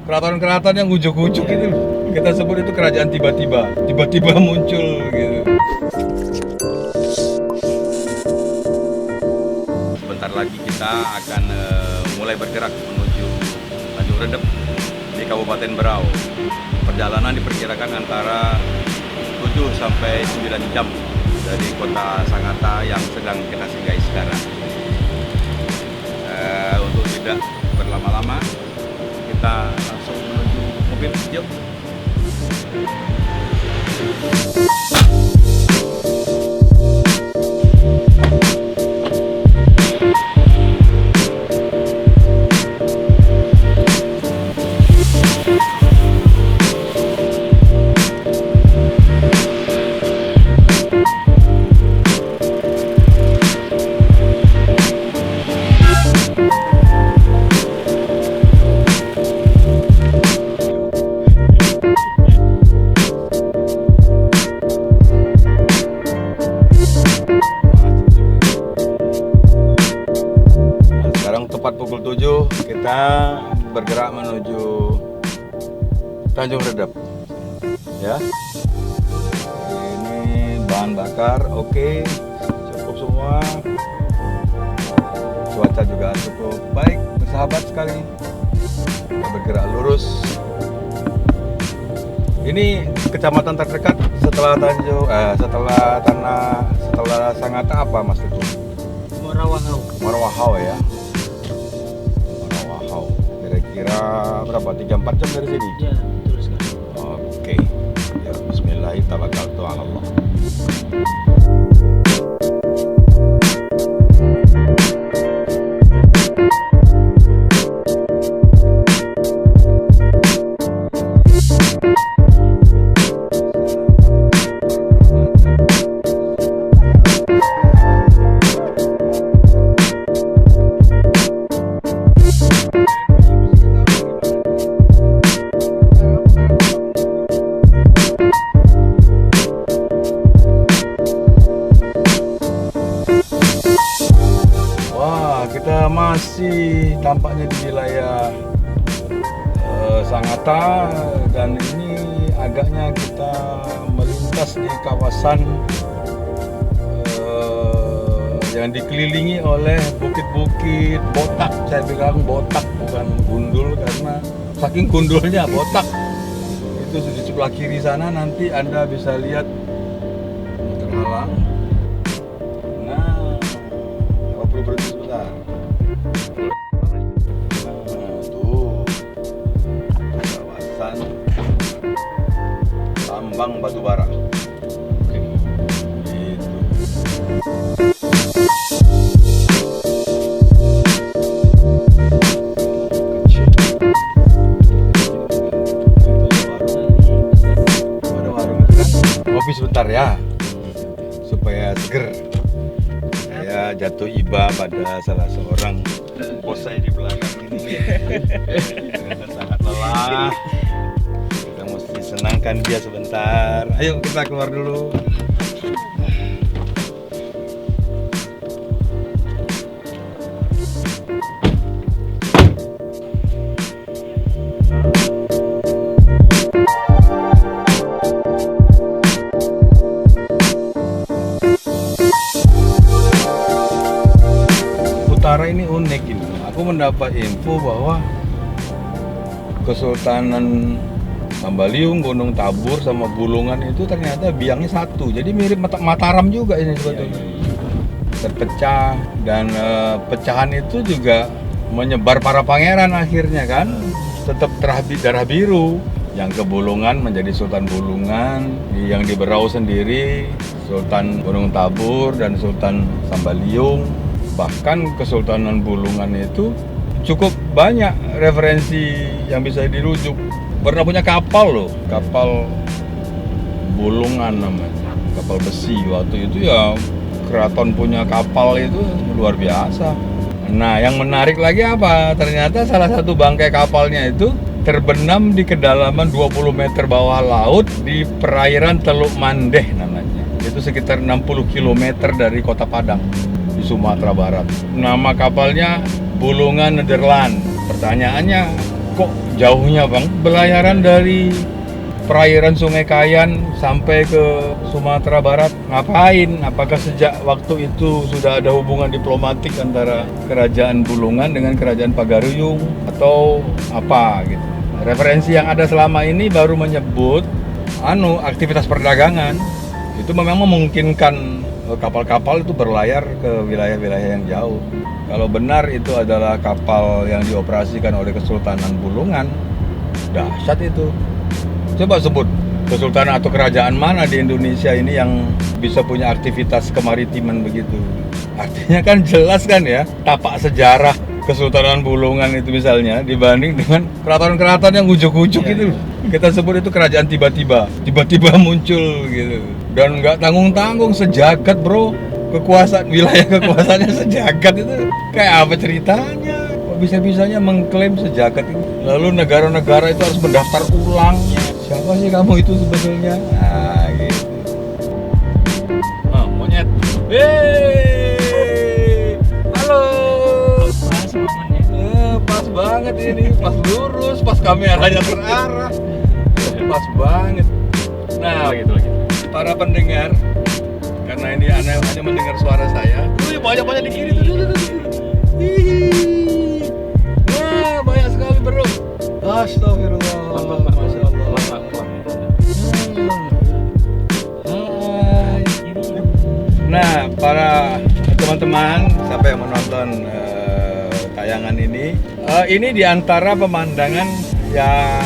Keraton-keraton yang ujuk-ujuk itu kita sebut itu kerajaan tiba-tiba muncul gitu. Sebentar lagi kita akan mulai bergerak menuju Tanjung Redep di Kabupaten Berau. Perjalanan diperkirakan antara 7 sampai 9 jam dari kota Sangatta yang sedang kita singgahi sekarang. Untuk tidak berlama-lama, kita langsung menuju mobil. Yuk. Tepat pukul 7 kita bergerak menuju Tanjung Redep ya. Ini bahan bakar oke, cukup semua, cuaca juga cukup baik, bersahabat sekali. Kita bergerak lurus. Ini kecamatan terdekat setelah setelah Sangatta apa Mas Teguh? Morawahau ya. Kira berapa? 3-4 jam dari sini? Ya, betul sekali. Oke. Ya, bismillahirrahmanirrahim. Kita masih tampaknya di wilayah Sangatta, dan ini agaknya kita melintas di kawasan yang dikelilingi oleh bukit-bukit botak. Saya bilang botak bukan gundul karena saking gundulnya botak. Itu di sebelah kiri sana nanti Anda bisa lihat terhalang. Nah, kalau perlu berhenti sebentar. Tuh kawasan tambang batu bara. Gitu. Ada warung itu kan? Kopi sebentar ya, supaya seger. Saya jatuh iba pada salah seorang bos saya di belakang ini. Ternyata sangat lelah. Kita mesti senangkan dia sebentar. Ayo kita keluar dulu. Utara ini unik ini. Aku mendapat info bahwa Kesultanan Hambaliung, Gunung Tabur sama Bulungan itu ternyata biangnya satu. Jadi mirip Mataram juga ini sebetulnya. Terpecah, dan pecahan itu juga menyebar para pangeran akhirnya kan. Tetap darah biru. Yang ke Bulungan menjadi Sultan Bulungan, yang di Berau sendiri Sultan Gunung Tabur dan Sultan Hambaliung. Bahkan Kesultanan Bulungan itu cukup banyak referensi yang bisa dirujuk. Pernah punya kapal loh, kapal Bulungan namanya, kapal besi. Waktu itu ya keraton punya kapal itu luar biasa. Nah, yang menarik lagi apa? Ternyata salah satu bangkai kapalnya itu terbenam di kedalaman 20 meter bawah laut di perairan Teluk Mandeh namanya. Itu sekitar 60 km dari Kota Padang di Sumatera Barat. Nama kapalnya Bulungan Nederland. Pertanyaannya, Kok jauhnya bang? Belayaran dari perairan Sungai Kayan sampai ke Sumatera Barat ngapain? Apakah sejak waktu itu sudah ada hubungan diplomatik antara Kerajaan Bulungan dengan Kerajaan Pagaruyung atau apa gitu? Referensi yang ada selama ini baru menyebut aktivitas perdagangan itu memang memungkinkan kapal-kapal itu berlayar ke wilayah-wilayah yang jauh. Kalau benar itu adalah kapal yang dioperasikan oleh Kesultanan Bulungan, dahsyat itu. Coba sebut kesultanan atau kerajaan mana di Indonesia ini yang bisa punya aktivitas kemaritiman begitu. Artinya kan jelas kan ya, tapak sejarah Kesultanan Bulungan itu misalnya dibanding dengan keraton-keraton yang ujuk-ujuk itu. Kita sebut itu kerajaan tiba-tiba muncul gitu. Dan nggak tanggung-tanggung, sejagat bro. Wilayah kekuasaannya sejagat itu. Kayak apa ceritanya? Kok bisa-bisanya mengklaim sejagat itu? Lalu negara-negara itu harus mendaftar ulang. Siapa sih kamu itu sebetulnya? Nah, gitu. Monyet. Halo. Pas momennya. Pas banget ini, pas lurus, pas kameranya terarah. Pas banget. Nah, gitu. para pendengar, karena ini hanya mendengar suara saya. Banyak-banyak di kiri tuh. Wah, banyak sekali bro. Astagfirullah. Masya Allah. Hai. Nah, para teman-teman, siapa yang menonton tayangan ini diantara pemandangan yang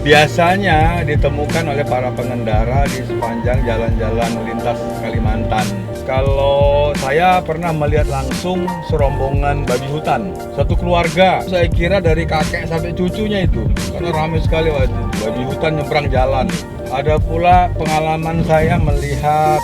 biasanya ditemukan oleh para pengendara di sepanjang jalan-jalan lintas Kalimantan. Kalau saya pernah melihat langsung serombongan babi hutan, satu keluarga, saya kira dari kakek sampai cucunya itu, karena ramai sekali babi hutan nyebrang jalan. Ada pula pengalaman saya melihat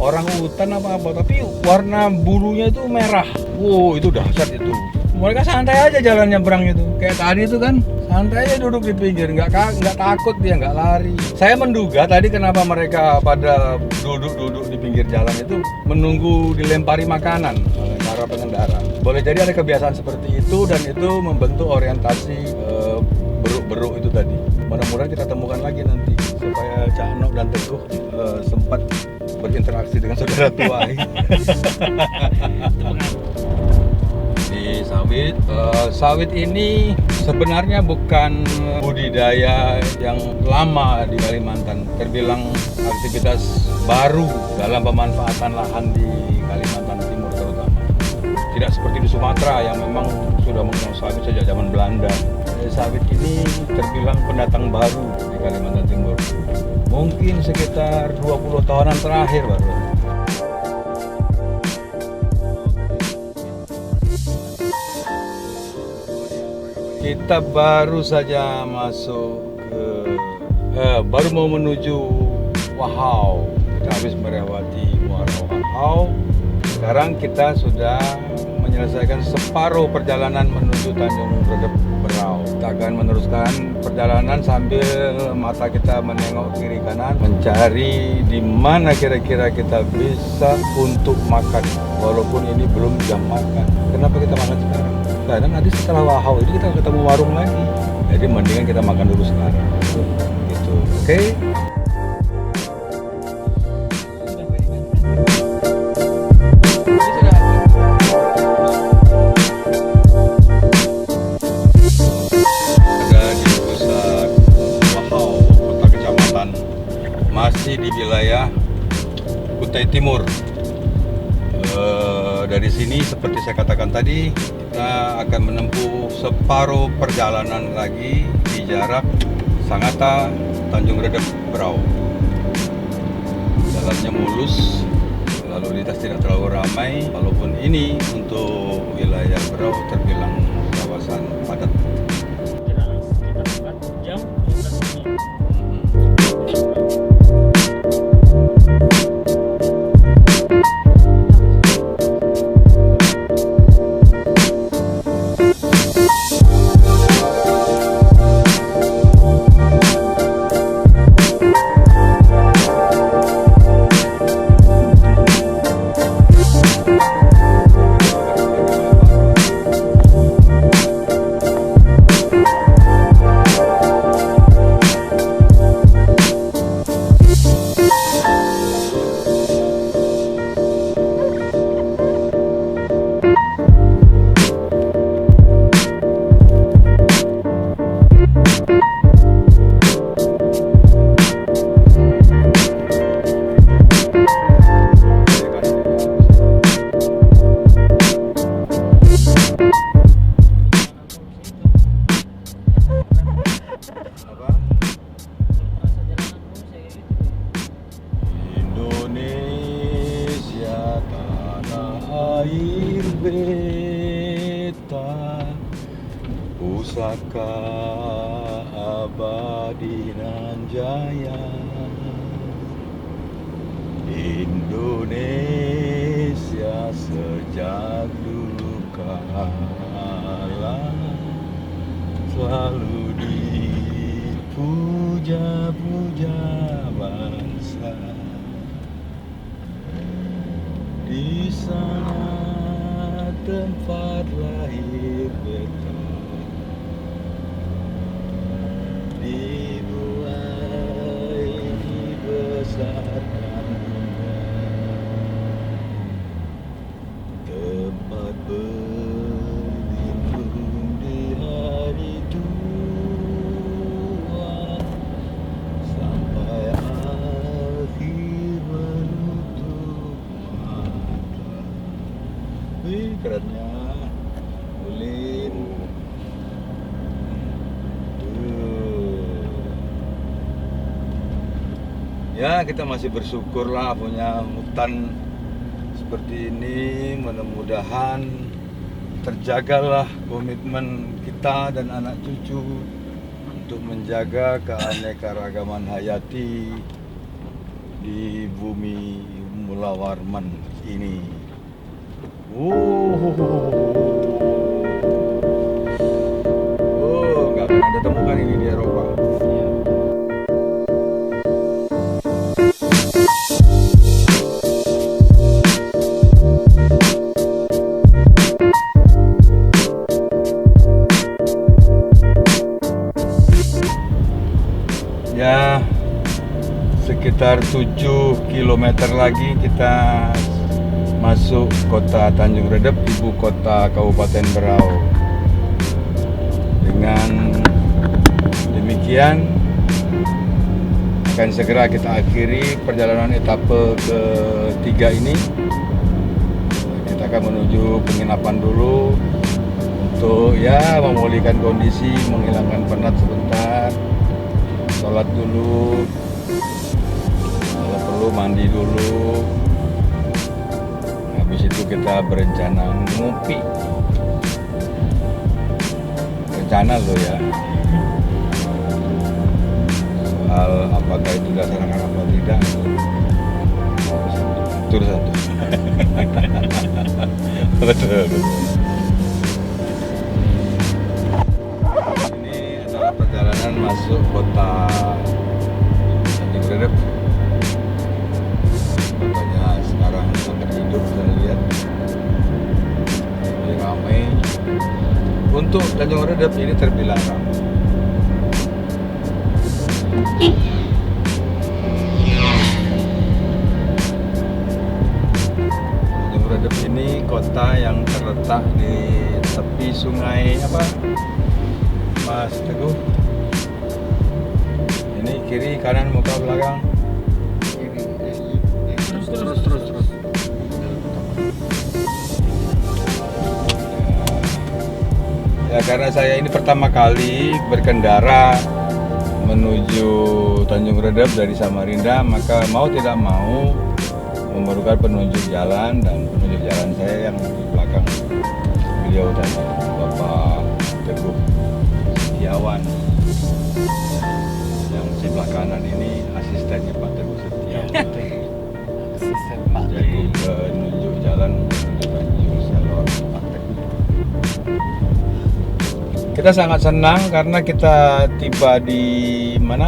orang hutan tapi warna bulunya itu merah. Wow, itu dahsyat itu. Mereka santai aja jalan nyebrang itu, kayak tadi itu kan, santai aja duduk di pinggir, nggak takut dia, nggak lari. Saya menduga tadi kenapa mereka pada duduk di pinggir jalan itu menunggu dilempari makanan oleh para pengendara. Boleh jadi ada kebiasaan seperti itu dan itu membentuk orientasi beruk-beruk itu tadi. Mudah-mudahan kita temukan lagi nanti supaya Cak Nok dan Teguh sempat berinteraksi dengan saudara tua. Di sawit ini sebenarnya bukan budidaya yang lama di Kalimantan, terbilang aktivitas baru dalam pemanfaatan lahan di Kalimantan Timur terutama. Tidak seperti di Sumatera yang memang sudah mengenal sawit sejak zaman Belanda. Sawit ini terbilang pendatang baru di Kalimantan Timur. Mungkin sekitar 20 tahunan terakhir baru. Kita baru saja masuk baru mau menuju Wahau. Kita habis melewati Wahau. Sekarang kita sudah menyelesaikan separuh perjalanan menuju Tanjung Redep Berau. Kita akan meneruskan perjalanan sambil mata kita menengok kiri kanan, mencari di mana kira-kira kita bisa untuk makan. Walaupun ini belum jam makan. Kenapa kita makan sekarang? Karena nanti setelah Wahau ini kita ketemu warung lagi. Jadi mendingan kita makan dulu sekarang. Gitu. Oke? Masih di wilayah Kutai Timur. Dari sini seperti saya katakan tadi, kita akan menempuh separuh perjalanan lagi di jarak Sangatta Tanjung Redep Berau. Jalannya mulus, lalu lintas tidak terlalu ramai, walaupun ini untuk wilayah Berau terbilang kawasan padat. Sekitar 4 jam 12 menit. Apa? Merasa jalanan pun saya gitu. Indonesia tanah air beta, pusaka abadi nan jaya. Indonesia sejak dulu kala selalu dipuja-puja bangsa. Di sana tempat lahir beta, dimulai dibesarkan bunda, tempat berlindung di hari tua, sampai akhir menutup mata. Wih, kerennya Ulin. Tuh. Ya, kita masih bersyukur lah punya hutan seperti ini. Mudah-mudahan terjagalah komitmen kita dan anak cucu untuk menjaga keanekaragaman hayati di bumi Mula Warman ini. Nggak akan ada temukan ini di Eropa. Ya, sekitar 7 km lagi kita masuk kota Tanjung Redep, ibu kota Kabupaten Berau. Dengan demikian akan segera kita akhiri perjalanan etape ketiga ini. Kita akan menuju penginapan dulu untuk ya memulihkan kondisi, menghilangkan penat sebentar, sholat dulu, kalau perlu mandi dulu. Habis itu kita berencana ngopi. Rencana lo ya. Soal apakah itu dilaksanakan apa tidak, tur satu. Betul. Ini adalah perjalanan masuk kota Tanjung Redep. Kotanya sekarang sangat hidup, saya lihat ini ramai. Untuk Tanjung Redep ini terbilang ramai. Tanjung Redep ini kota yang terletak di tepi sungai apa, Mas Teguh? Ini kiri, kanan, muka, belakang. Terus. Ya, karena saya ini pertama kali berkendara menuju Tanjung Redep dari Samarinda, maka mau tidak mau memerlukan penunjuk jalan, dan penunjuk jalan saya yang di belakang beliau tadi, Bapak Teguh Setiawan. Yang sebelah kanan ini asistennya Pak Teguh Setiawan. Jadi penunjuk jalan untuk jalur Pak Teguh. Kita sangat senang karena kita tiba di mana?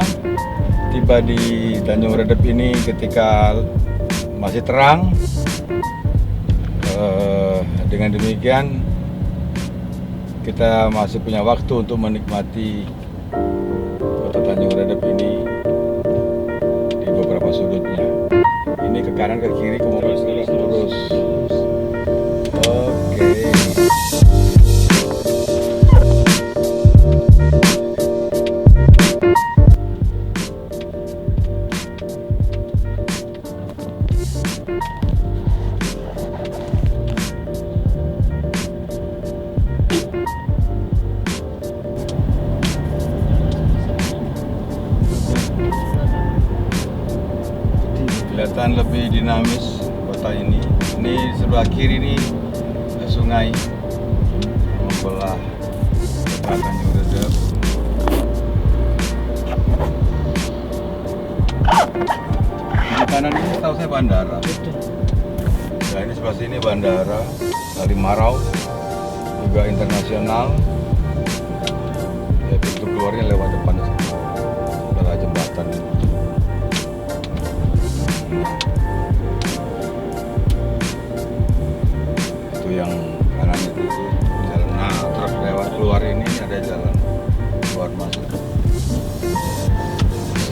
Tiba di Tanjung Redep ini ketika masih terang. Dengan demikian kita masih punya waktu untuk menikmati kota Tanjung Redep ini di beberapa sudutnya. Ini ke kanan, ke kiri, ke mobil terus. Oke. kelihatan lebih dinamis kota ini. Ini sebelah kiri ini sungai membelah kota Tanjung Redep. Di kanan ini tahu saya bandara. Betul. Nah ini sebelah sini bandara dari Marau, juga internasional. Ya pintu keluarnya lewat depan sini. Ada jembatan. Itu yang kanan itu jalan. Nah terus lewat keluar ini ada jalan keluar masuk.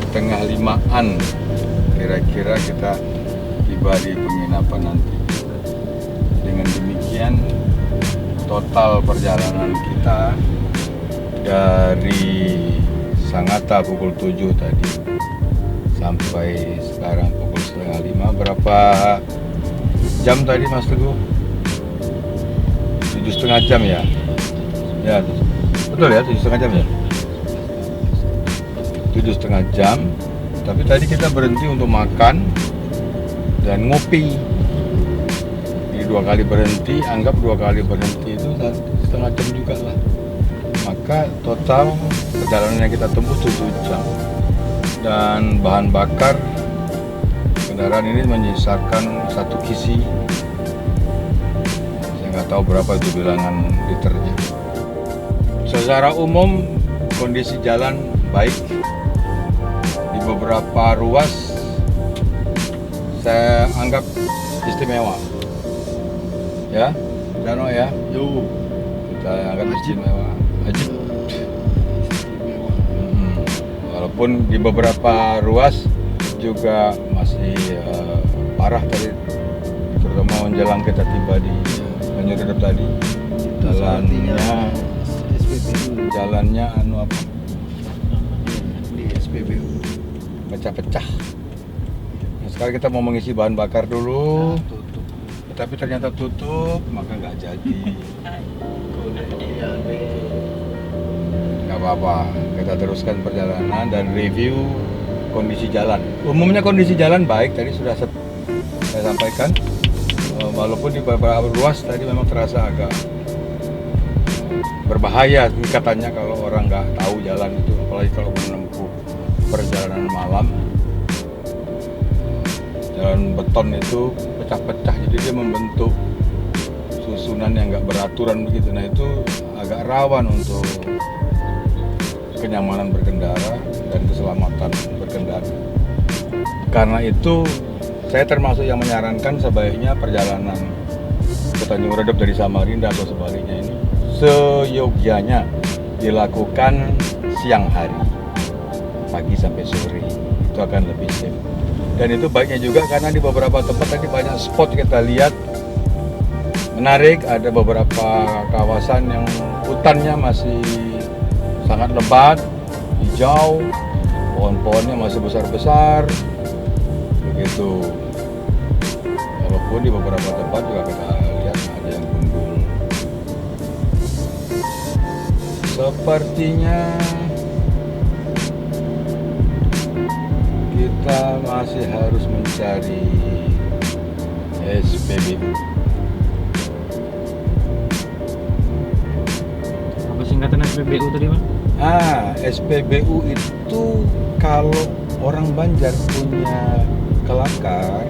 Setengah 5-an kira-kira kita tiba di penginapan nanti. Dengan demikian total perjalanan kita dari Sangatta pukul 7 tadi sampai sekarang pukul setengah 5, berapa jam tadi Mas Teguh? 7,5 jam ya? Ya betul ya, 7,5 jam ya? 7,5 jam. Tapi tadi kita berhenti untuk makan dan ngopi. Jadi 2 kali berhenti, anggap 2 kali berhenti itu 1,5 jam juga lah. Maka total perjalanan yang kita tempuh 7 jam. Dan bahan bakar kendaraan ini menyisakan 1 kisi. Saya nggak tahu berapa itu bilangan liternya. Secara umum kondisi jalan baik. Di beberapa ruas saya anggap istimewa. Ya, Dano ya. Yo. Kita anggap istimewa. Ajib. Walaupun di beberapa ruas juga masih parah tadi, terutama menjelang kita tiba di Tanjung Redep tadi. Jalannya anu apa? Di SPBU pecah-pecah. Nah, sekarang kita mau mengisi bahan bakar dulu. Tutup. Tapi ternyata tutup, maka nggak jadi. Nggak apa-apa, kita teruskan perjalanan dan review kondisi jalan. Umumnya kondisi jalan baik, tadi sudah saya sampaikan. Walaupun di beberapa ruas tadi memang terasa agak berbahaya katanya kalau orang nggak tahu jalan itu, apalagi kalau menempuh perjalanan malam. Jalan beton itu pecah-pecah, jadi dia membentuk susunan yang nggak beraturan begitu. Nah itu agak rawan untuk kenyamanan berkendara dan keselamatan berkendara. Karena itu saya termasuk yang menyarankan sebaiknya perjalanan ke Tanjung Redep dari Samarinda atau sebaliknya ini seyogyanya dilakukan siang hari, pagi sampai sore, itu akan lebih safe. Dan itu baiknya juga karena di beberapa tempat tadi banyak spot kita lihat menarik, ada beberapa kawasan yang hutannya masih sangat lebat, hijau, pohon-pohonnya masih besar-besar, begitu. Walaupun di beberapa tempat juga kita lihat ada yang gundul. Sepertinya kita masih harus mencari SPBU. Apa singkatan SPBU tadi, Bang? SPBU itu kalau orang Banjar punya kelakar,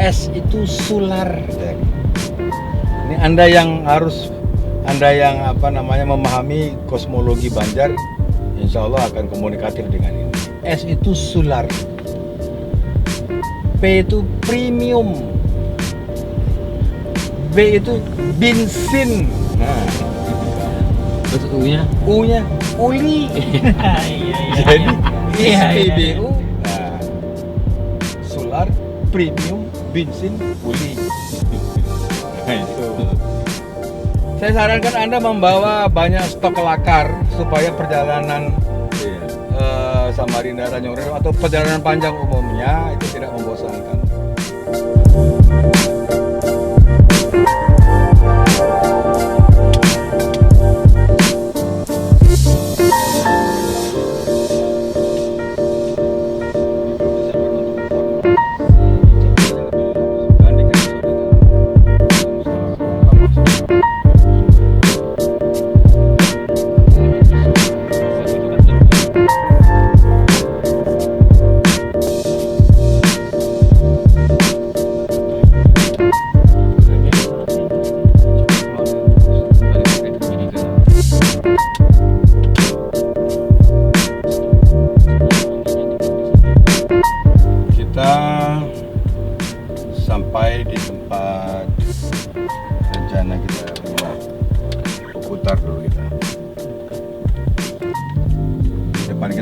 S itu sular. Ini Anda yang memahami kosmologi Banjar, insya Allah akan komunikatif dengan ini. S itu sular, P itu premium, B itu bensin. Nah, Terus U-nya? U-nya uli. Jadi SPBU, nah, solar, premium, bensin, uli. Nah itu. Saya sarankan Anda membawa banyak stok kelakar supaya perjalanan Samarinda Tanjung Redep atau perjalanan panjang umumnya itu tidak membosankan.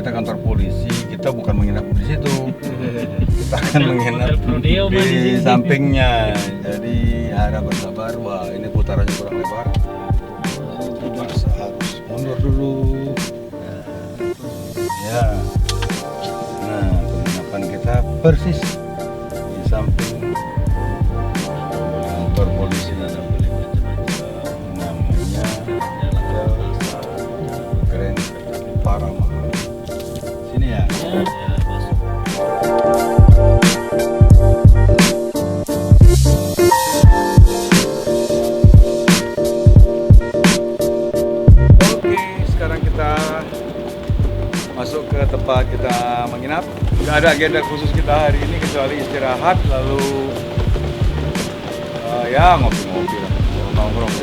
kita kantor polisi, kita bukan menginap di situ. Kita akan menginap Rodeo mah di di sini. sampingnya. Jadi harap bersabar. Wah, ini putarannya kurang lebar. Terpaksa harus mundur dulu. Ya. Nah, penginapan kita persis di samping kantor polisi. Namanya Grand Parama. Sini ya. Oke, sekarang kita masuk ke tempat kita menginap. Nggak ada agenda khusus kita hari ini kecuali istirahat lalu ya ngopi-ngopi lah, nongkrong.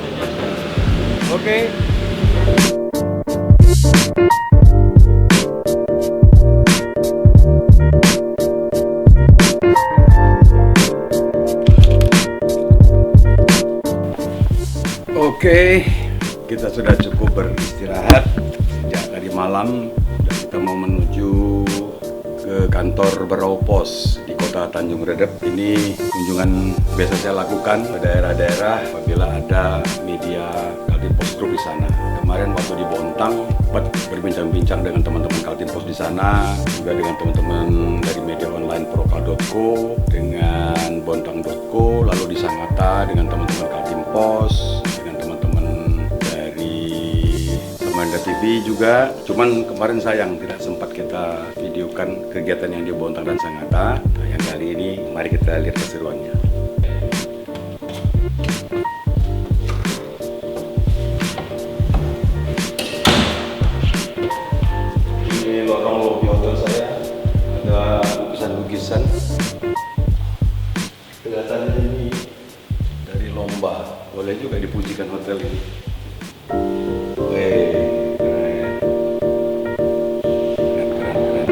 Oke. Oke, kita sudah cukup beristirahat sejak tadi malam dan kita mau menuju ke kantor Beropos di kota Tanjung Redep. Ini kunjungan biasa saya lakukan ke daerah-daerah apabila ada media Kaltim Post Group di sana. Kemarin waktu di Bontang, sempat berbincang-bincang dengan teman-teman Kaltim Post di sana, juga dengan teman-teman dari media online prokal.co, dengan bontang.co, lalu di Sangatta dengan teman-teman Kaltim Post, dengan teman-teman dari Semanda TV juga. Cuman kemarin sayang tidak sempat kita videokan kegiatan yang di Bontang dan Sangatta. Nah, yang kali ini mari kita lihat keseruannya. Ini lorong lobi hotel saya, ada lukisan-lukisan. Kelihatannya ini dari lomba, boleh juga dipujikan hotel ini. Weh, keren. Keren.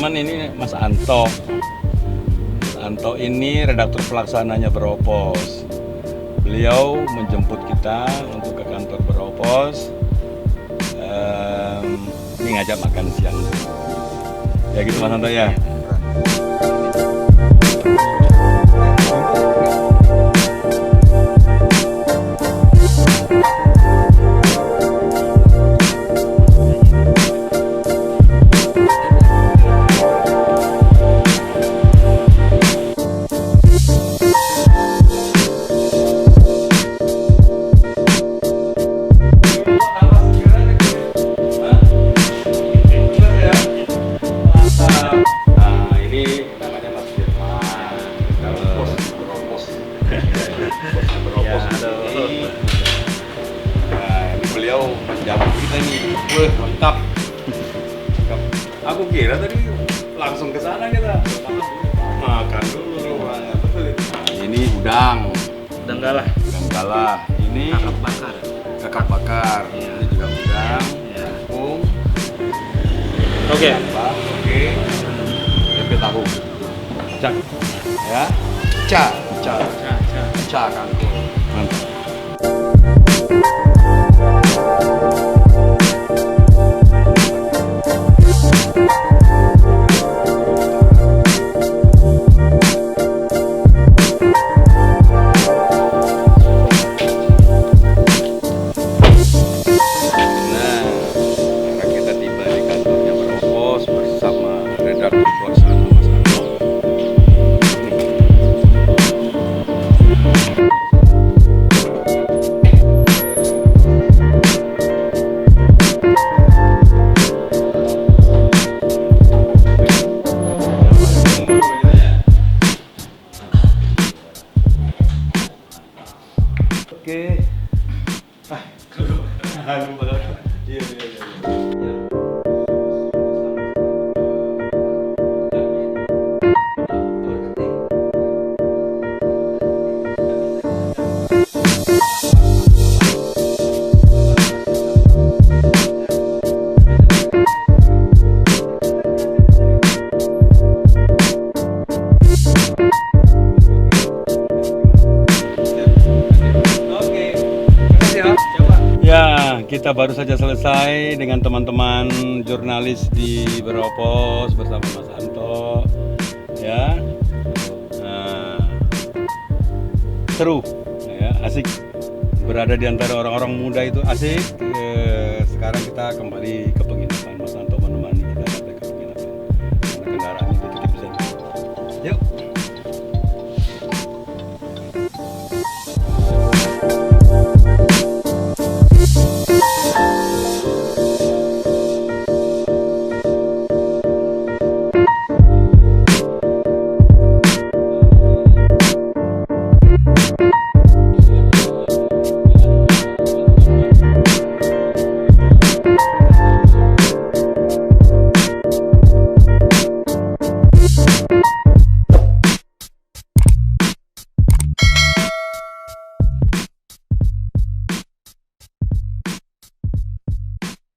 Ini Mas Anto. Mas Anto ini redaktur pelaksananya Beropos. Beliau menjemput kita untuk ke kantor Beropos. Ini ngajak makan siang. Ya gitu Mas Anto ya. Beliau menjamu kita nih, wah mantap. Aku kira tadi langsung ke sana kita makan dulu. Betul itu. Nah, ini udang galah. Udang galah. Ini Kakap bakar. kakap bakar. Iya. Ini juga udang. Iya. Tepung. Oke. Oke. Tempe tahu. Cak. Ya. Ca kangkung. Mantap. Oke. Iya. Ya, kita baru saja selesai dengan teman-teman jurnalis di Beropos bersama Mas Anto. Ya, seru, ya, asik. Berada di antara orang-orang muda itu asik. Sekarang kita kembali ke penginapan. Mas Anto menemani kita sampai ke penginapan. Karena kendaraannya ditutup saja. Yuk.